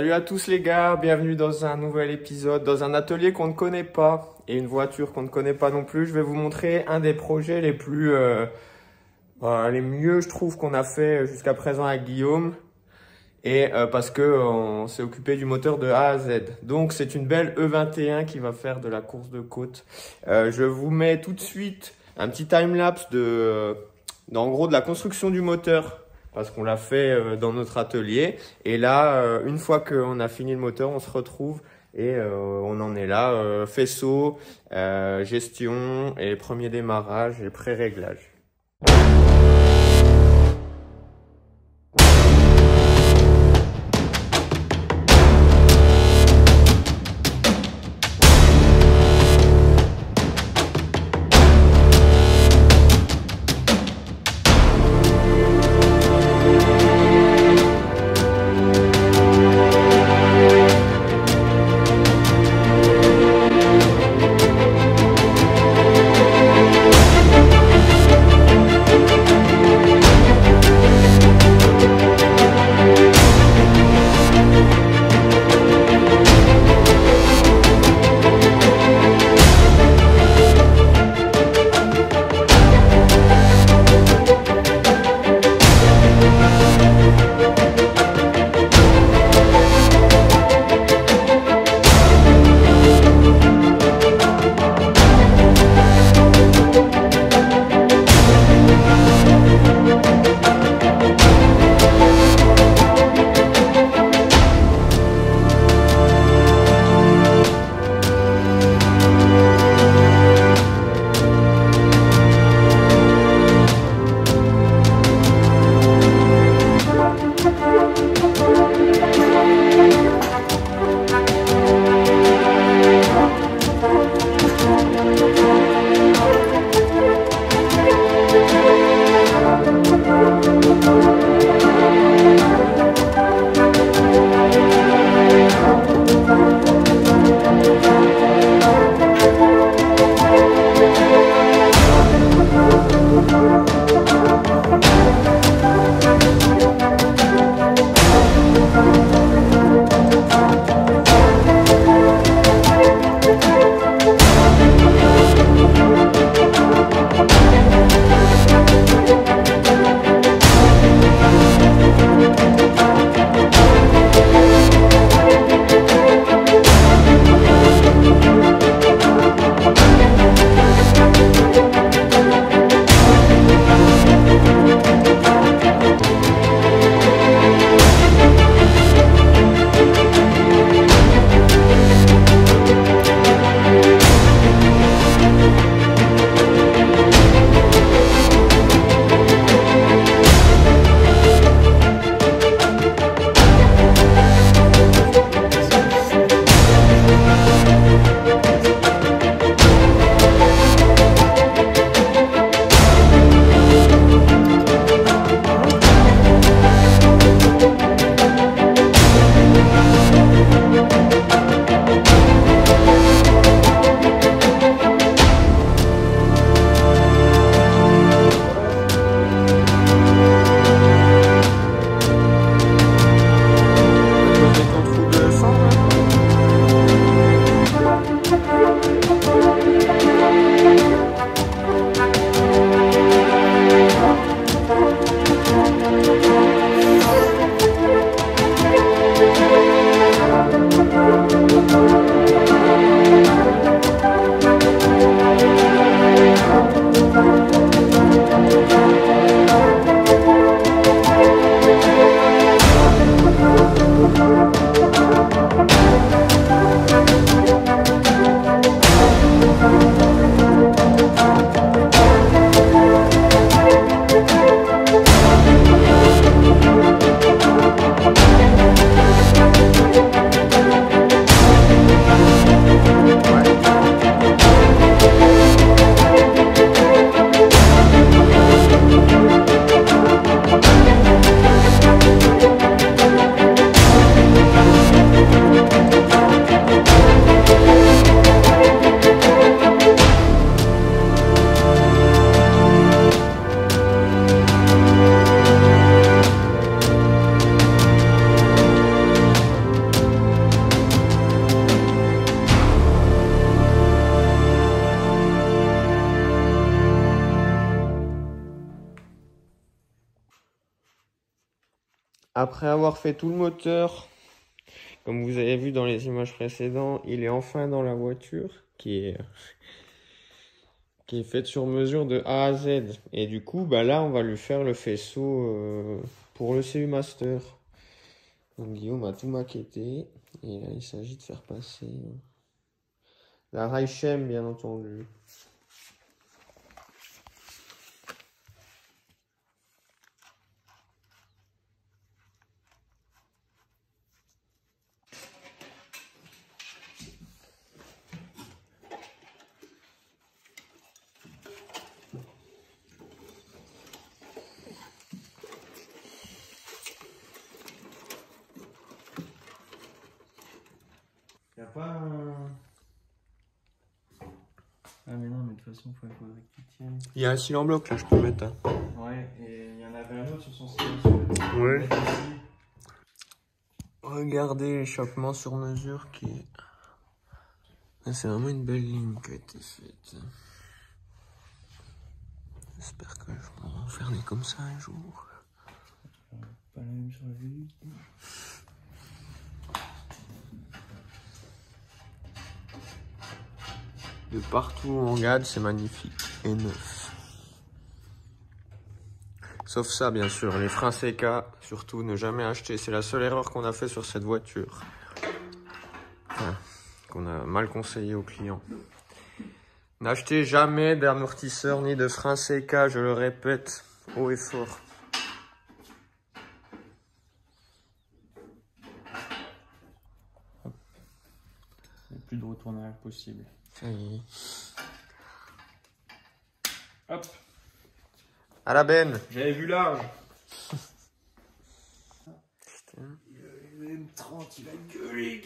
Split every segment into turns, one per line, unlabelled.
Salut à tous les gars, bienvenue dans un nouvel épisode, dans un atelier qu'on ne connaît pas et une voiture qu'on ne connaît pas non plus. Je vais vous montrer un des projets les plus, les mieux je trouve qu'on a fait jusqu'à présent avec Guillaume. Et parce que on s'est occupé du moteur de A à Z. Donc c'est une belle E21 qui va faire de la course de côte. Je vous mets tout de suite un petit timelapse en gros de la construction du moteur. Parce qu'on l'a fait dans notre atelier. Et là, une fois qu'on a fini le moteur, on se retrouve et on en est là. Faisceau, gestion et premier démarrage et pré-réglage. après avoir fait tout le moteur, comme vous avez vu dans les images précédentes, il est enfin dans la voiture qui est faite sur mesure de A à Z. Et du coup, bah là, on va lui faire le faisceau pour le CU Master. Donc Guillaume a tout maquetté. Et là, il s'agit de faire passer la Reichem, bien entendu. Y a pas un...
Ah mais non, mais de toute façon, il faudrait qu'il tienne.
Il y a un cil en bloc là, je peux mettre. Hein.
Ouais, et il y en avait un autre sur son stylo.
Ouais. Regardez l'échappement sur mesure qui est... C'est vraiment une belle ligne qui a été faite. J'espère que je pourrai en faire des comme ça un jour.
Pas la même sur la vue.
De partout où on regarde, c'est magnifique et neuf. Sauf ça, bien sûr, les freins CK, surtout ne jamais acheter. C'est la seule erreur qu'on a fait sur cette voiture. Enfin, qu'on a mal conseillé aux clients. N'achetez jamais d'amortisseur ni de freins CK, je le répète, haut et fort.
Il n'y a plus de retour en arrière possible.
Ça y est.
Hop.
À la benne.
J'avais vu large.
Putain.
Le M30, il va gueuler.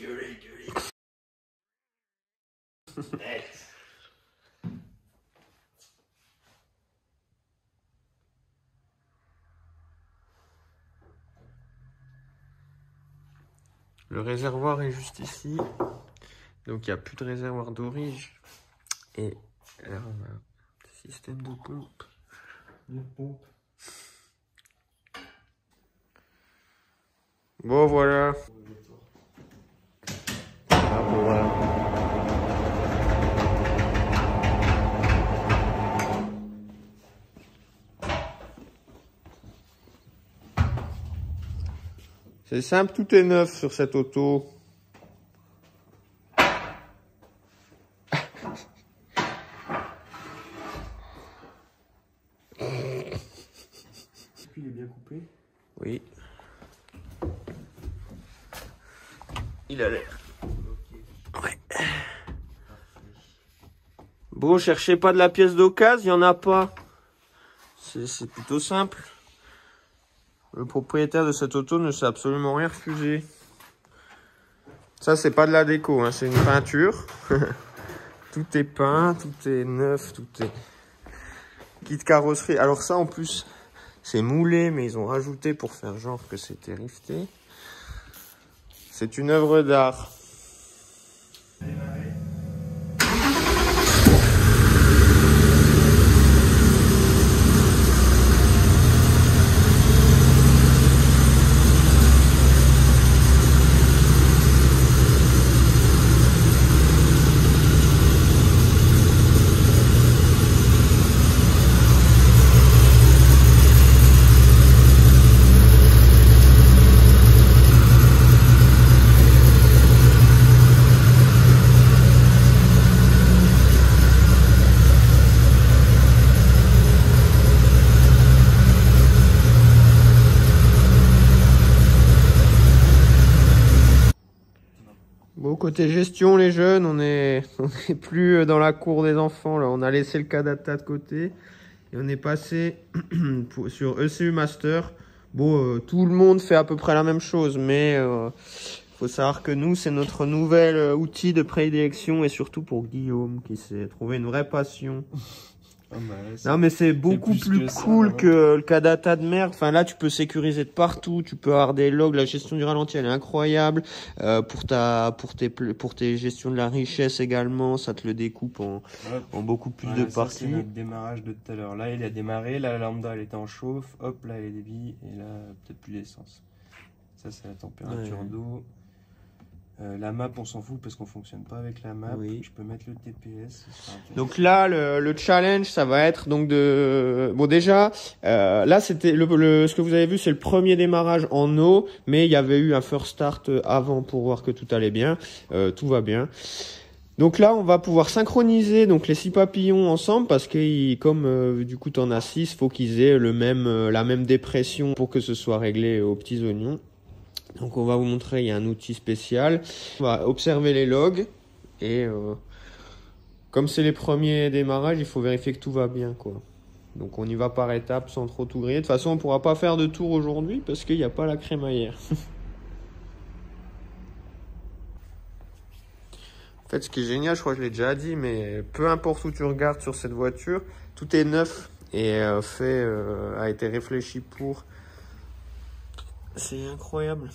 Le réservoir est juste ici. Donc il n'y a plus de réservoir d'origine. Et là on a un système de pompe.
Une pompe.
Bon voilà. Ah, bon, voilà. C'est simple, tout est neuf sur cette auto.
Il est bien coupé.
Oui. Il a l'air. Ouais. Bon, cherchez pas de la pièce d'occasion, il n'y en a pas. C'est plutôt simple. Le propriétaire de cette auto ne s'est absolument rien refusé. Ça, c'est pas de la déco, hein, c'est une peinture. Tout est peint, tout est neuf, tout est... Kit carrosserie. Alors ça, en plus, c'est moulé, mais ils ont rajouté pour faire genre que c'était rifté. C'est une œuvre d'art. Bon, côté gestion, les jeunes, on est plus dans la cour des enfants. Là, on a laissé le Kadata de côté et on est passé sur ECU Master. Bon, tout le monde fait à peu près la même chose, mais faut savoir que nous, c'est notre nouvel outil de prédilection et surtout pour Guillaume qui s'est trouvé une vraie passion.
Oh bah là,
Non, mais c'est beaucoup plus cool que le Kadata de merde. Enfin, là, tu peux sécuriser de partout. Tu peux avoir des logs. La gestion du ralenti, elle est incroyable. Pour tes gestions de la richesse également, ça te le découpe en beaucoup plus de parties.
C'est notre démarrage de tout à l'heure. Là, il a démarré. Là, la lambda, elle était en chauffe. Hop, là, elle est débit. Et là, peut-être plus d'essence.
Ça, c'est la température d'eau. La map, on s'en fout parce qu'on fonctionne pas avec la map.
Oui.
Je peux mettre le TPS.
Donc là, le challenge, ça va être donc de... Bon, déjà, là, c'était ce que vous avez vu, c'est le premier démarrage en eau, mais il y avait eu un first start avant pour voir que tout allait bien. Tout va bien. Donc là, on va pouvoir synchroniser donc les 6 papillons ensemble parce que comme du coup, tu en as 6, faut qu'ils aient la même dépression pour que ce soit réglé aux petits oignons. Donc on va vous montrer, il y a un outil spécial. On va observer les logs et comme c'est les premiers démarrages, il faut vérifier que tout va bien, quoi. Donc on y va par étapes sans trop tout griller. De toute façon, on ne pourra pas faire de tour aujourd'hui parce qu'il n'y a pas la crémaillère. En fait, ce qui est génial, je crois que je l'ai déjà dit, mais peu importe où tu regardes sur cette voiture, tout est neuf et a été réfléchi pour... C'est incroyable.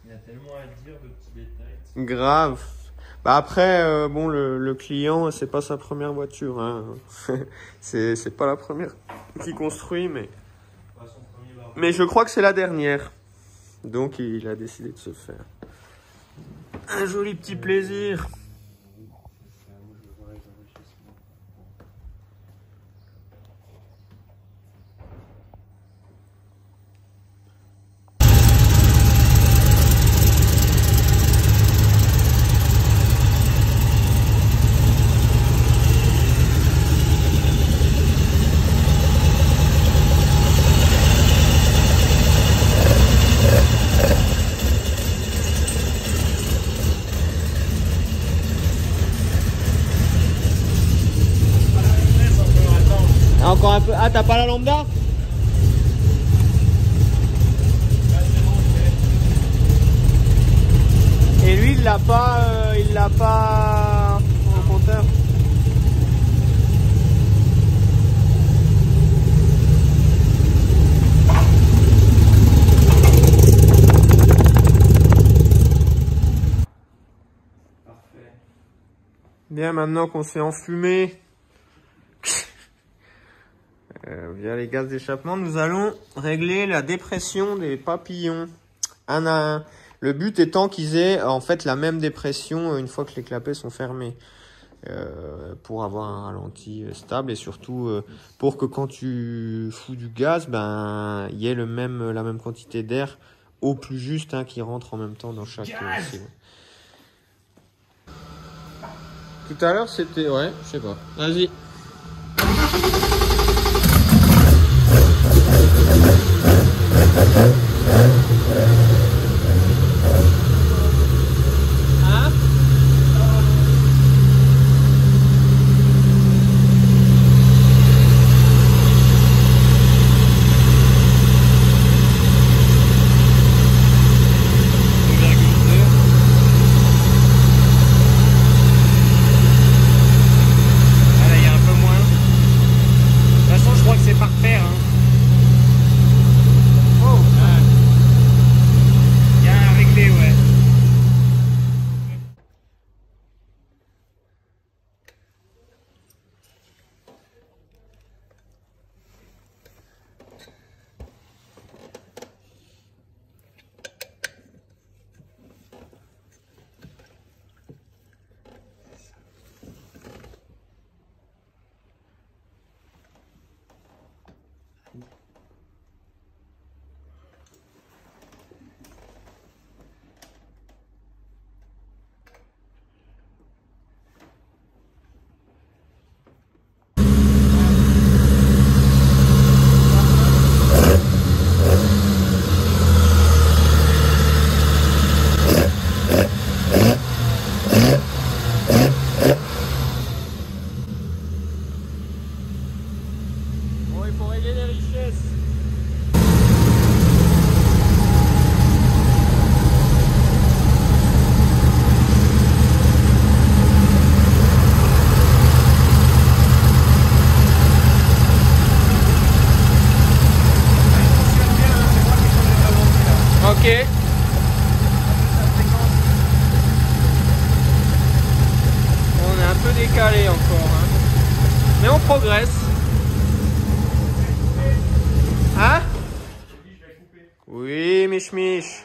Il y a tellement à dire de petits détails.
Grave. Bah après, bon, le client, c'est pas sa première voiture, hein. c'est pas la première qu'il construit, mais je crois que c'est la dernière. Donc il a décidé de se faire un joli petit plaisir. Encore un peu. Ah, t'as pas la lambda? Et lui, il l'a pas en compteur.
Parfait.
Bien, maintenant qu'on s'est enfumé via les gaz d'échappement, nous allons régler la dépression des papillons un à un. Le but étant qu'ils aient en fait la même dépression une fois que les clapets sont fermés, pour avoir un ralenti stable et surtout pour que quand tu fous du gaz, ben il y ait la même quantité d'air au plus juste, hein, qui rentre en même temps dans chaque silo. Tout à l'heure c'était, ouais, je sais pas. Vas-y. Ok. On est un peu décalé encore, hein. Mais on progresse. Hein? Oui, Mich Mich.